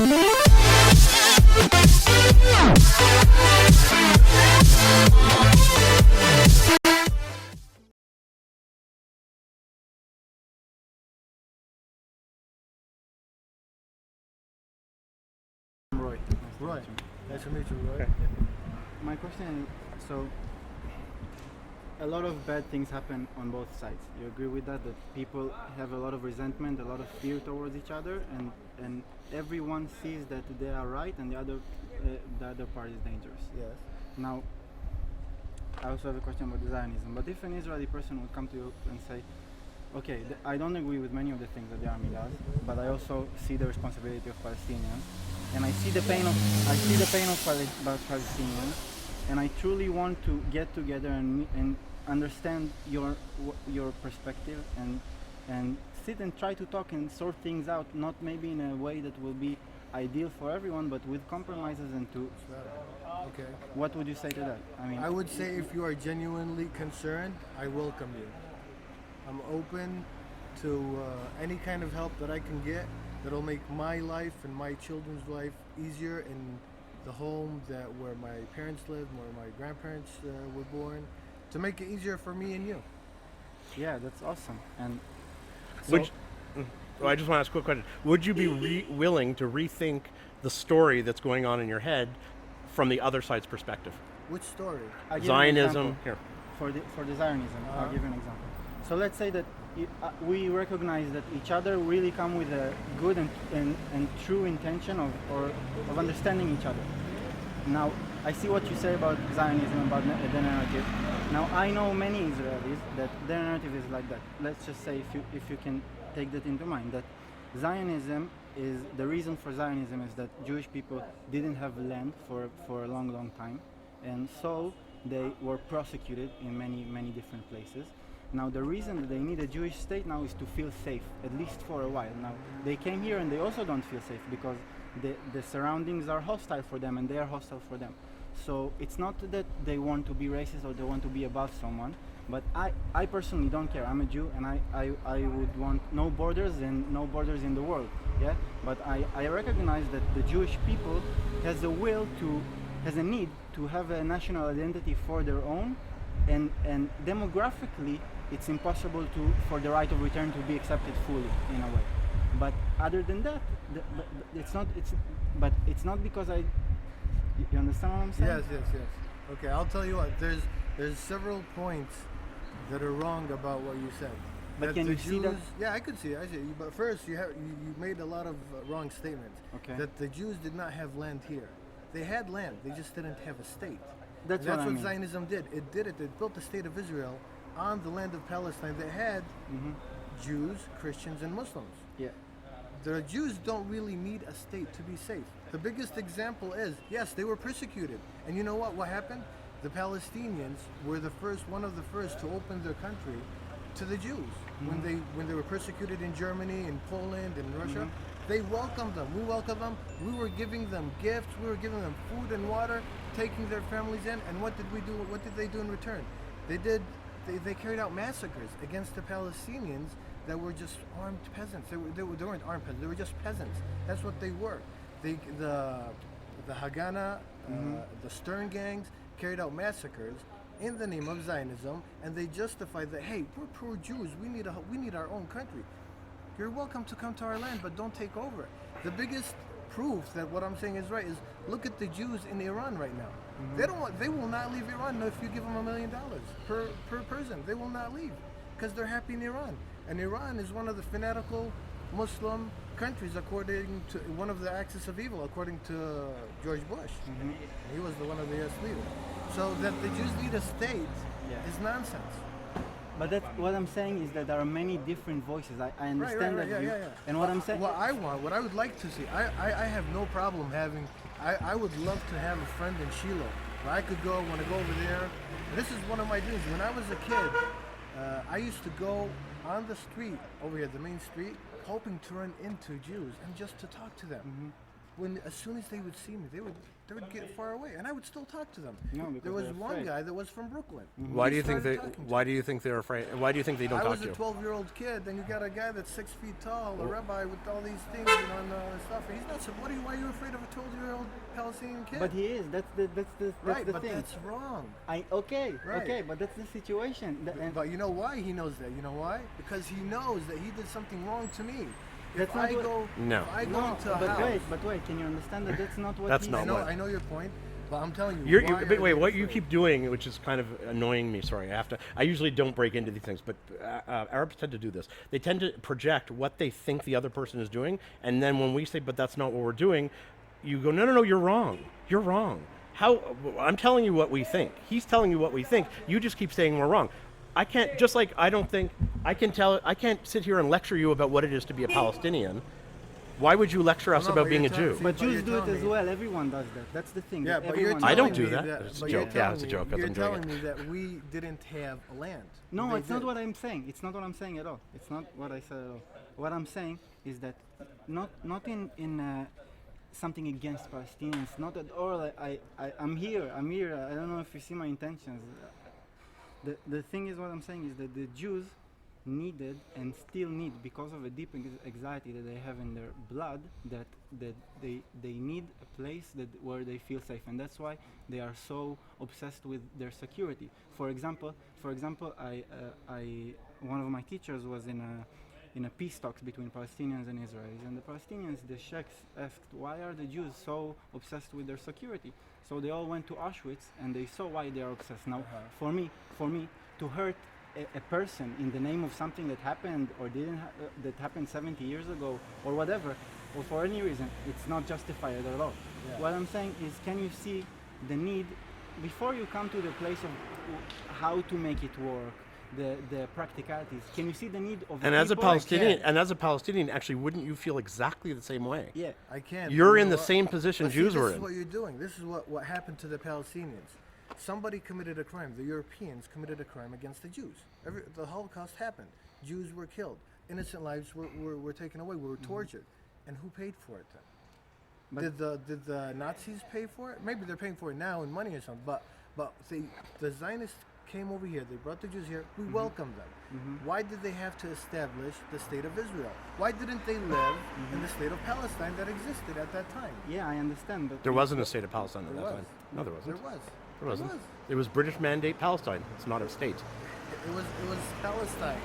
Roy. Roy. Nice to meet you, Roy. Okay. My question is, so a lot of bad things happen on both sides. You agree with that? That people have a lot of resentment, a lot of fear towards each other, and everyone sees that they are right, and the other part is dangerous. Yes. Now, I also have a question about Zionism. But if an Israeli person would come to you and say, okay, I don't agree with many of the things that the army does, but I also see the responsibility of Palestinians, and I see the pain of Palestinians, and I truly want to get together and understand your perspective and sit and try to talk and sort things out, not maybe in a way that will be ideal for everyone, but with compromises and to. Okay. What would you say to that? I would say if you are genuinely concerned, I welcome you. I'm open to any kind of help that I can get that'll make my life and my children's life easier in the home where my parents lived, where my grandparents were born, to make it easier for me and you. Yeah, that's awesome. And so, I just want to ask a quick question. Would you be willing to rethink the story that's going on in your head from the other side's perspective? Which story? Zionism. Here. For the Zionism, I'll give you an example. So let's say that we recognize that each other really come with a good and true intention of understanding each other. Now, I see what you say about Zionism, about the narrative. Now, I know many Israelis that their narrative is like that. Let's just say, if you can take that into mind, that Zionism is, the reason for Zionism is that Jewish people didn't have land for a long time, and so they were prosecuted in many different places. Now, the reason that they need a Jewish state now is to feel safe, at least for a while. Now, they came here and they also don't feel safe because the surroundings are hostile for them and they are hostile for them. So it's not that they want to be racist or they want to be above someone, but I personally don't care. I'm a Jew and I would want no borders and no borders in the world. Yeah, but I recognize that the Jewish people has a need to have a national identity for their own, and demographically it's impossible for the right of return to be accepted fully in a way. But other than that, it's not because you understand what I'm saying? Yes. Okay, I'll tell you what. There's several points that are wrong about what you said. But can you see that? Yeah, I could see it. But first, you made a lot of wrong statements. Okay. That the Jews did not have land here. They had land. They just didn't have a state. That's what Zionism did. It built the state of Israel on the land of Palestine that had Jews, Christians, and Muslims. Yeah. The Jews don't really need a state to be safe. The biggest example is, yes, they were persecuted. And you know what? What happened? The Palestinians were one of the first to open their country to the Jews. When they were persecuted in Germany, in Poland, in Russia, they welcomed them. We welcomed them. We were giving them gifts. We were giving them food and water, taking their families in. And what did we do? What did they do in return? They carried out massacres against the Palestinians that were just armed peasants. They weren't armed peasants. They were just peasants. That's what they were. The Haganah, the Stern gangs carried out massacres in the name of Zionism, and they justified that, hey, we're poor Jews. We need our own country. You're welcome to come to our land, but don't take over it. The biggest proof that what I'm saying is right is look at the Jews in Iran right now. They will not leave Iran if you give them $1 million per person. They will not leave because they're happy in Iran. And Iran is one of the fanatical Muslim countries according to one of the axis of evil, according to George Bush. He was one of the U.S. leaders. So that the Jews need a state is nonsense. But that's what I'm saying is that there are many different voices. I understand that view. And what I'm saying, what I would like to see, I have no problem having. I would love to have a friend in Shiloh where I could want to go over there. This is one of my dreams. When I was a kid, I used to go on the street over here, the main street, hoping to run into Jews and just to talk to them. as soon as they would see me, they would get far away, and I would still talk to them. No, because there was they're one afraid. guy that was from Brooklyn. Why do He you think started they? talking to Why me. do you think they're afraid? Why do you think they don't I talk was to a you? 12-year-old kid, and you got a guy that's 6 feet tall, a rabbi with all these things and stuff. And he's not. So why are you afraid of a 12-year-old Palestinian kid? But he is. That's the right, but thing. that's wrong. Okay, Right. but that's the situation. But you know why he knows that? You know why? Because he knows that he did something wrong to me. That's If not I what- go, No. if I go No, into a but house, wait. Can you understand that that's not what That's he's not I know, what- I know your point, but I'm telling you. You're, why you are but wait, they what you afraid? keep doing, which is kind of annoying me. Sorry, I usually don't break into these things, but Arabs tend to do this. They tend to project what they think the other person is doing, and then when we say, "But that's not what we're doing," you go, "No, you're wrong. You're wrong." How? I'm telling you what we think. He's telling you what we think. You just keep saying we're wrong. I can't. Just like I don't think I can tell. I can't sit here and lecture you about what it is to be a Palestinian. Why would you lecture us No, about but being a you're Jew? telling- But but Jews you're do it telling as me- well. Everyone does that. That's the thing. Yeah, that but you're everyone I telling don't do me that. It's a but you're joke. Yeah, it's a telling joke, 'cause You're I'm doing telling it. me that we didn't have a land. No, They it's not did. what I'm saying. It's not what I'm saying at all. It's not what I said at all. What I'm saying is that not in something against Palestinians. Not at all. I'm here. I don't know if you see my intentions. The thing is, what I'm saying is that the Jews needed and still need, because of a deep anxiety that they have in their blood, that they need a place where they feel safe, and that's why they are so obsessed with their security. For example, I one of my teachers was in a peace talks between Palestinians and Israelis, and the Palestinians, the sheikhs, asked, why are the Jews so obsessed with their security? So they all went to Auschwitz and they saw why they are obsessed. Now, for me, to hurt a person in the name of something that happened or didn't that happened 70 years ago or whatever, or for any reason, it's not justified at all. Yeah. What I'm saying is, can you see the need before you come to the place of how to make it work, the practicalities? Can you see the need of And the as a people? Palestinian, actually, wouldn't you feel exactly the same way? Yeah. I can't. You're You in know the what? same position But see, Jews were This is in. what you're doing. This is what happened to the Palestinians. Somebody committed a crime. The Europeans committed a crime against the Jews. The Holocaust happened. Jews were killed. Innocent lives were taken away. We were tortured. And who paid for it then? But Did the Nazis pay for it? Maybe they're paying for it now in money or something. But the Zionists came over here. They brought the Jews here. We welcomed them. Why did they have to establish the state of Israel? Why didn't they live in the state of Palestine that existed at that time? yeah, I understand, but There wasn't a state of Palestine at There that was. time. No, there wasn't. There was. There wasn't. There was. It was British mandate Palestine. It's not a state. It was Palestine.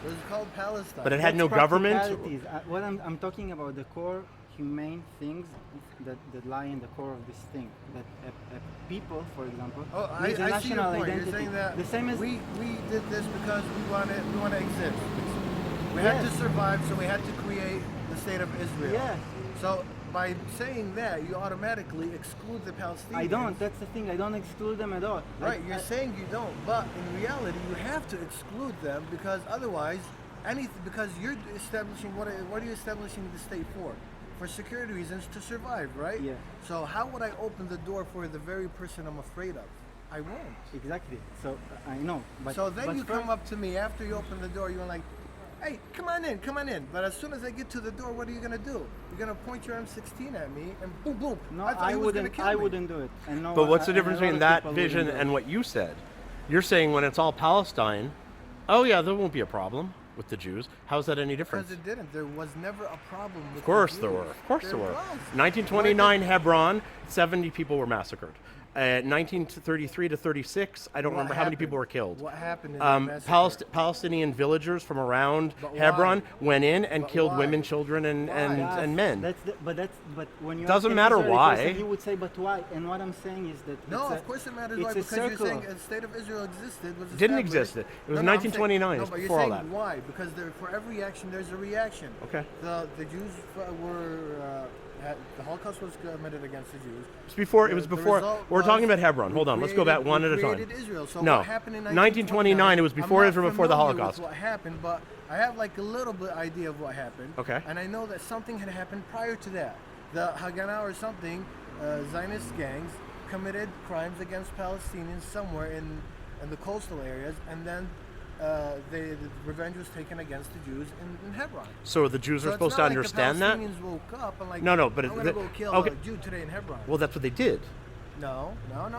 It was called Palestine. But it had that's no government. practicalities. What I'm talking about, the core humane things that lie in the core of this thing. That a people, for example, Oh, needs a I see your national point. identity. You're saying that the same as we did this because we want to exist. We had to Yes. survive, so we had to create the state of Israel. Yeah. So by saying that, you automatically exclude the Palestinians. I don't. That's the thing. I don't exclude them at all. Right, you're saying you don't, but in reality, you have to exclude them because otherwise, because you're establishing what are you establishing the state for? For security reasons, to survive, right? Yeah. So how would I open the door for the very person I'm afraid of? I won't. Exactly. So I know. But So then but you first- come up to me after you open the door. You're like, "Hey, come on in." But as soon as I get to the door, what are you gonna do? You're gonna point your M16 at me and boom, boom. No, I thought he was gonna kill I me. wouldn't do it. And no, But what's the and a difference lot between of that people vision wouldn't do and it. what you said? You're saying when it's all Palestine, oh yeah, there won't be a problem with the Jews. How's that any different? Because it didn't. There was never a problem with Of course the there Jews. were. Of course there were. was. 1929 Hebron, 70 people were massacred. 1933 to 36, I don't What remember how many happened? people were killed. What happened in that massacre? Palestinian villagers from around But why? Hebron went in and But killed why? women, children, and Yes, men. But when you Doesn't ask an matter Israeli why. person, he would say, but why? And what I'm saying is that No, it's of course it matters it's why, a because you're circle. saying the state of Israel existed, was Didn't established. exist. It was I'm saying- 1929, No, it's but you're before all saying that. why? Because for every action, there's a reaction. Okay. The Jews the Holocaust was committed against the Jews. It was The before. result We're was talking about Hebron. we Hold on, let's go back created- one we at a time. created Israel. So No. what happened in 1929, it was before I'm not Israel, before the familiar with Holocaust. What happened, but I have like a little bit idea of what happened. Okay. And I know that something had happened prior to that. The Haganah or something, Zionist gangs committed crimes against Palestinians somewhere in the coastal areas, and then the revenge was taken against the Jews in Hebron. So the Jews So are it's supposed not to like understand the that? Palestinians woke up and like, No, but I'm going to go kill okay. a Jew today in Hebron. Well, that's what they did. No.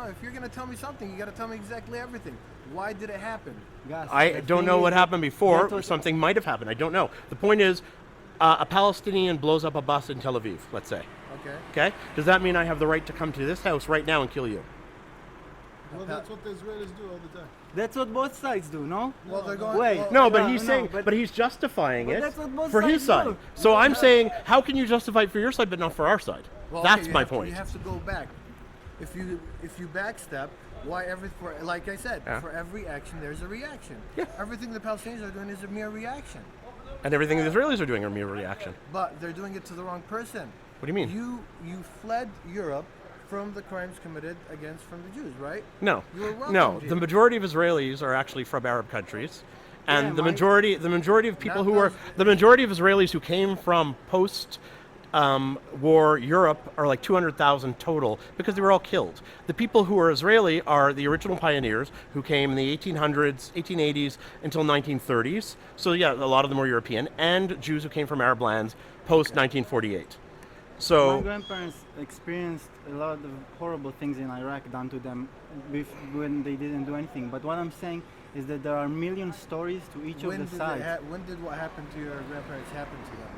If you're going to tell me something, you got to tell me exactly everything. Why did it happen? Gus, I the don't thing know is what that- happened before. that was- Something might have happened. I don't know. The point is, a Palestinian blows up a bus in Tel Aviv, let's say. Okay. Okay? Does that mean I have the right to come to this house right now and kill you? Well, that's what the Israelis do all the time. That's what both sides do, no? Well, they're going. Wait. well, No, but No, he's no, saying, but- but he's justifying but it that's what both for his sides side. do. So I'm saying, how can you justify it for your side but not for our side? well, That's okay, my you point. have to go back. If you backstep, like I said, Yeah. for every action there's a reaction. Yeah. Everything the Palestinians are doing is a mere reaction, And everything the Israelis are doing are mere reaction. but they're doing it to the wrong person. What do you mean? You fled Europe from the crimes committed from the Jews, right? No, You were welcome no. here. The majority of Israelis are actually from Arab countries, and Yeah, the majority of people Not who are those- the majority of Israelis who came from post war Europe are like 200,000 total because they were all killed. The people who are Israeli are the original pioneers who came in the 1800s, 1880s until 1930s. So yeah, a lot of them were European, and Jews who came from Arab lands post 1948. My So grandparents experienced a lot of horrible things in Iraq done to them when they didn't do anything. But what I'm saying is that there are million stories to each When of the did, sides. when did what happened to your grandparents happen to them?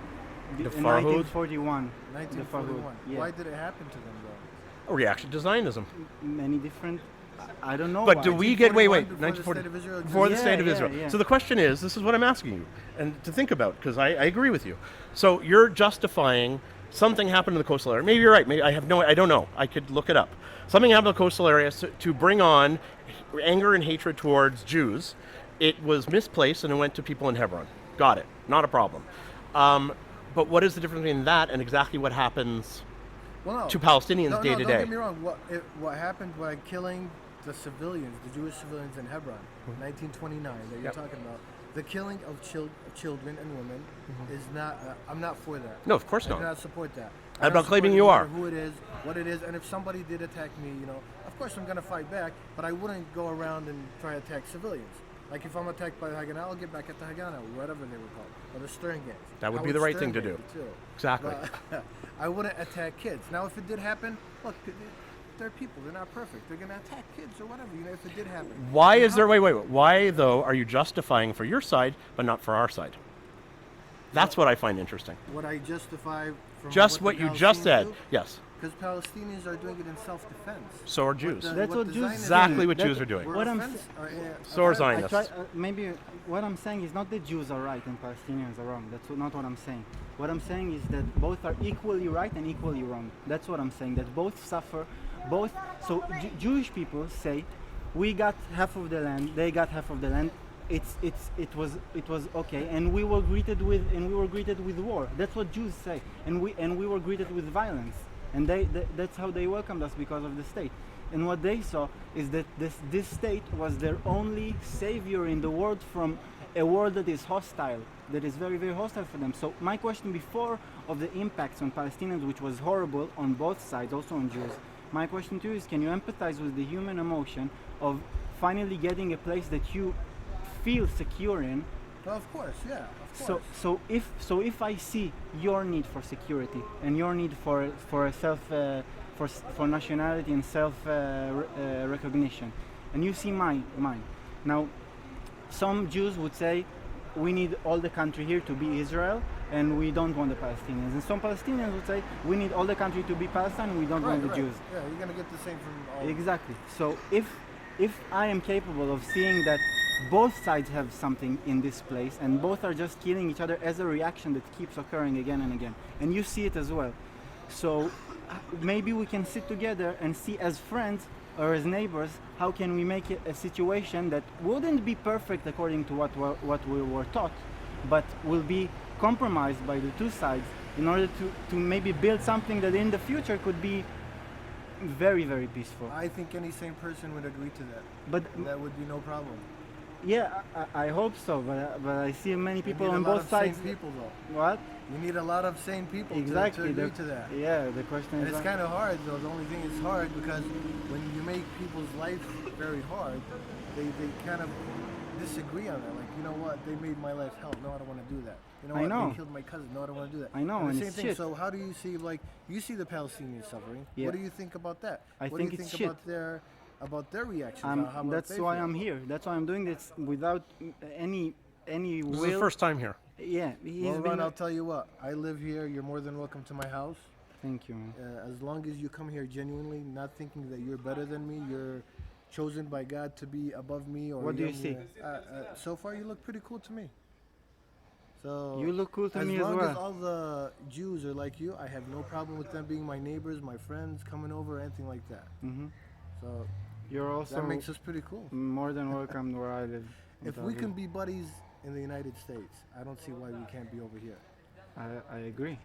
The In Farhud? 1941. The 1941. Farhud, yeah. Why did it happen to them though? a reaction to Zionism. Many different. I don't know. But why. do we get wait 1941 before the 1940 State of Israel before the existed? state of Yeah, Israel? yeah. So the question is, this is what I'm asking you, and to think about, because I agree with you. So you're justifying something happened in the coastal area. Maybe you're right. Maybe I don't know. I could look it up. Something happened in the coastal area to bring on anger and hatred towards Jews. It was misplaced and it went to people in Hebron. Got it. Not a problem. But what is the difference between that and exactly what happens Well, no. to Palestinians no, day to don't day? get me wrong. What happened by killing the civilians, the Jewish civilians in Hebron, 1929, that you're Yep. talking about, the killing of children and women is not. I'm not for that. No, of course I do not. not support that. I'm not not claiming supporting you no are. matter who it is, what it is, and if somebody did attack me, of course I'm gonna fight back, but I wouldn't go around and try to attack civilians. Like if I'm attacked by the Haganah, I'll get back at the Haganah, whatever they were called, or the Stern gangs. That would I be the right Stern thing to gang do. Too. Exactly. But I wouldn't attack kids. Now, if it did happen, look, they're people. They're not perfect. They're gonna attack kids or whatever. If it did happen. Why And is there? how- Wait. Why though are you justifying for your side but not for our side? That's what I find interesting. What I justify from Just what the you just Palestinians said. do? Yes. Because Palestinians are doing it in self-defense. So are Jews. That's what the Jews Zionists Exactly do. what That's Jews are doing. We're What I'm offense- So are offense- Zionists. I try, maybe what I'm saying is not that Jews are right and Palestinians are wrong. That's not what I'm saying. What I'm saying is that both are equally right and equally wrong. That's what I'm saying. That both suffer. Both. So Jewish people say, we got half of the land. They got half of the land. It was okay, and we were greeted with war. That's what Jews say, and we were greeted with violence, and that's how they welcomed us because of the state. And what they saw is that this state was their only savior in the world from a world that is hostile, that is very, very hostile for them. So my question before of the impacts on Palestinians, which was horrible on both sides, also on Jews, my question to you is, can you empathize with the human emotion of finally getting a place that you feel secure in? Well, of course, yeah, of course. So if I see your need for security and your need for self for nationality and self recognition, and you see mine. Now, some Jews would say we need all the country here to be Israel, and we don't want the Palestinians. And some Palestinians would say we need all the country to be Palestine, and we don't want the Jews. Yeah, you're gonna get the same from all. Exactly. So if I am capable of seeing that both sides have something in this place and both are just killing each other as a reaction that keeps occurring again and again, and you see it as well, so maybe we can sit together and see as friends or as neighbors how can we make it a situation that wouldn't be perfect according to what we were taught, but will be compromised by the two sides in order to maybe build something that in the future could be very, very peaceful. I think any sane person would agree to that. But That would be no problem. yeah, I hope so, but I see many people you need on a lot both of sides. Sane people, though. What? You need a lot of sane people Exactly. to agree to that. Yeah, the question And is. it's kind of hard, though. The only thing is hard because when you make people's life very hard, they kind of disagree on that. Like, you know what? They made my life hell. No, I don't want to do that. You know I what? know. They killed my cousin. No, I don't want to do that. I know, And and the same it's thing. shit. So how do you see, like, you see the Palestinians suffering? Yeah. What do you think about that? I what think do you it's think about their reactions? How about That's they why feel? I'm here. That's why I'm doing this without any This is will. the first time here. Yeah, he's Well, been. Ron, I'll tell you what. I live here. You're more than welcome to my house. Thank you, man. As long as you come here genuinely, not thinking that you're better than me, you're chosen by God to be above me. Or What do you you're- see? So far, you look pretty cool to me. So You look cool to me as long well. as all the Jews are like you, I have no problem with them being my neighbors, my friends, coming over, anything like that. Hmm. So You're also that makes us pretty cool. more than welcome where I live. in If Tel we Aviv. can be buddies in the United States, I don't see why we can't be over here. I agree.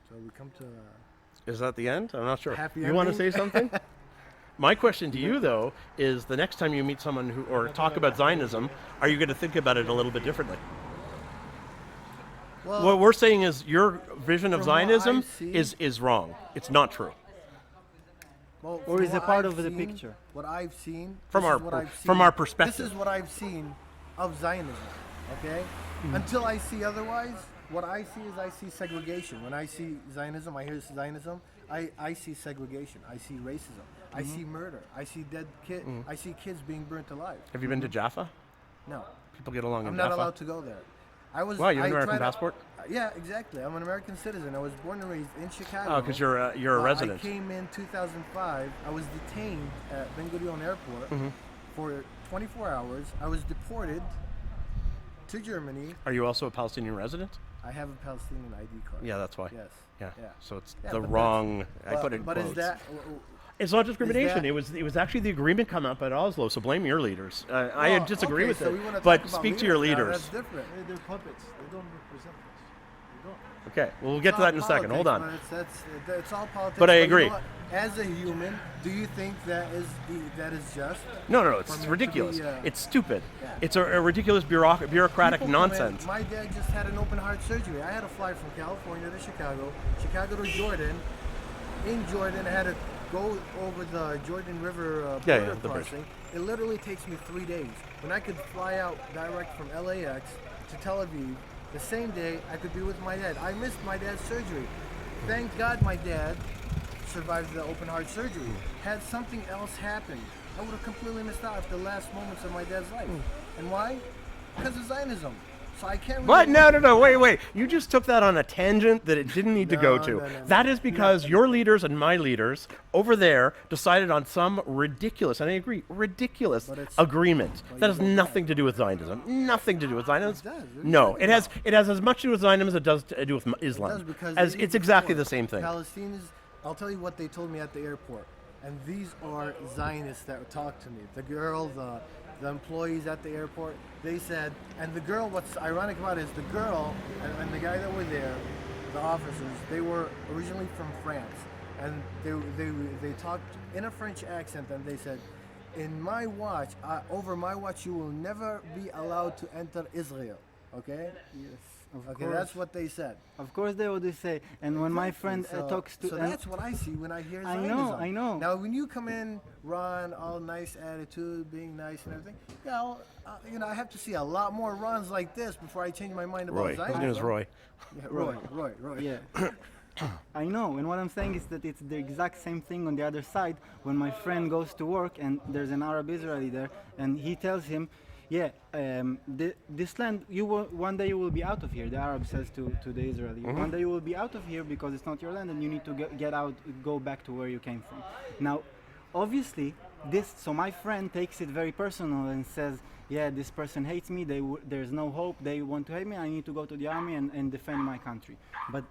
So we come to. Is that the end? I'm not sure. Happy You want to say ending? something? My question to you, though, is the next time you meet someone who or talk about Zionism, are you going to think about it a little bit differently? Well, What we're saying is your vision of From what Zionism I've seen- is wrong. It's not true. well, Or from is it what part I've of the seen- picture? What I've seen From this our is what I've from seen. our perspective. This is what I've seen of Zionism. Okay, Hmm. until I see otherwise, what I see is I see segregation. When I see Zionism, I hear Zionism. I see segregation. I see racism. I Mm-hmm. see murder. I see dead kid. I see kids being burnt alive. Have you been to Jaffa? No, People get along I'm in not Jaffa. allowed to go there. I was. Wow, you have I an American tried to- passport? Yeah, exactly. I'm an American citizen. I was born and raised in Chicago. Oh, because you're a resident. I came in 2005. I was detained at Ben Gurion Airport Mm-hmm. for 24 hours. I was deported to Germany. Are you also a Palestinian resident? I have a Palestinian ID card. Yeah, that's why. Yes. Yeah. Yeah. So it's Yeah, the but wrong. I But, put it in but quotes. is that? It's not discrimination. that- It was actually the agreement come up at Oslo. So blame your leaders. I Oh, disagree okay, with so it. we wanna But talk about speak to your now. leaders. That's different. They're puppets. They don't represent us. They don't. Okay, well, we'll get to that in a second. Hold on. It's all politics. But I you know agree. what? As a human, do you think that is just? No, For it's me to ridiculous. be, It's stupid. Yeah. It's a ridiculous bureaucratic People come in. nonsense. My dad just had an open heart surgery. I had to fly from California to Chicago, Chicago to Jordan. In Jordan, I had to go over the Jordan River Yeah, border the bridge. crossing. It literally takes me 3 days. When I could fly out direct from LAX to Tel Aviv, the same day I could be with my dad. I missed my dad's surgery. Thank God my dad survived the open heart surgery. Had something else happened, I would have completely missed out at the last moments of my dad's life. And why? Because of Zionism. So I can't really. What? No. Wait. You just took that on a tangent that it didn't need to go No, to. no, no, That no. is because your leaders and my leaders over there decided on some ridiculous, and I agree, ridiculous But it's- agreement. but That you has don't nothing to do with Zionism. Nothing to do with Zionism. It does. What are you No, talking it has. about? It has as much to do with Zionism as it does to do with Islam. It does because as they it's need exactly support. the same thing. Palestinians, I'll tell you what they told me at the airport. And these are Zionists that talked to me. The girl, the employees at the airport, they said, and the girl, what's ironic about it is the girl and the guy that were there, the officers, they were originally from France. And they talked in a French accent and they said, in my watch, over my watch, you will never be allowed to enter Israel. Okay? Yes, of Okay, course. that's what they said. Of course they would say. And when my Exactly. friend So- talks to, so and that's what I see when I hear I Zionism. know, I know. Now, when you come in, Ron, all nice attitude, being nice and everything, yeah, well, I have to see a lot more Rons like this before I change my mind about Roy. Zionism. His name is Roy. Yeah, Roy. yeah. I know, and what I'm saying is that it's the exact same thing on the other side. When my friend goes to work and there's an Arab Israeli there, and he tells him, yeah, this land, one day you will be out of here. The Arab says to the Israeli, one day you will be out of here because it's not your land, and you need to get out, go back to where you came from. Now, obviously, so my friend takes it very personal and says, yeah, this person hates me, there's no hope, they want to hate me, I need to go to the army and defend my country. But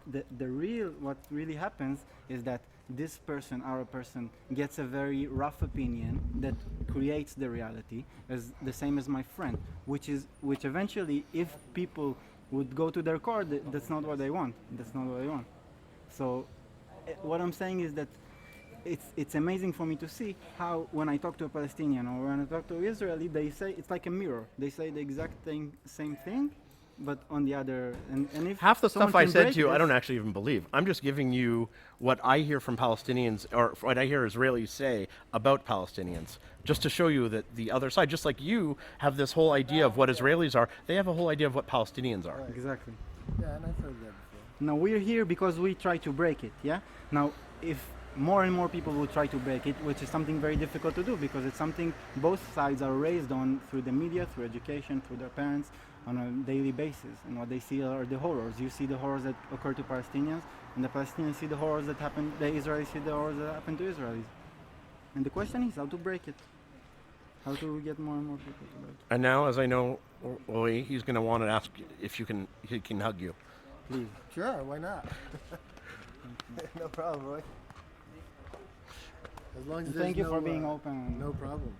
what really happens is that this person, our person, gets a very rough opinion that creates the reality, as the same as my friend, which eventually, if people would go to their court, that's not what they want. That's not what they want. So what I'm saying is that it's amazing for me to see how when I talk to a Palestinian or when I talk to an Israeli, they say it's like a mirror. They say the exact same thing, but on the other, and if Half the someone stuff I can said break to you, I this- don't actually even believe. I'm just giving you what I hear from Palestinians, or what I hear Israelis say about Palestinians, just to show you that the other side, just like you have this whole idea of what Israelis are, they have a whole idea of what Palestinians are. Exactly. Yeah, and I've heard that before. Now we're here because we try to break it, yeah? Now, if more and more people will try to break it, which is something very difficult to do because it's something both sides are raised on through the media, through education, through their parents, on a daily basis. And what they see are the horrors. You see the horrors that occur to Palestinians, and the Palestinians see the horrors that happen, the Israelis see the horrors that happen to Israelis. And the question is how to break it. How to get more and more people to break it. And now, as I know, Roi, he's going to want to ask if he can hug you. Please. Sure, why not? No problem, Roy. As long as And there's thank you no, for being open. No problem.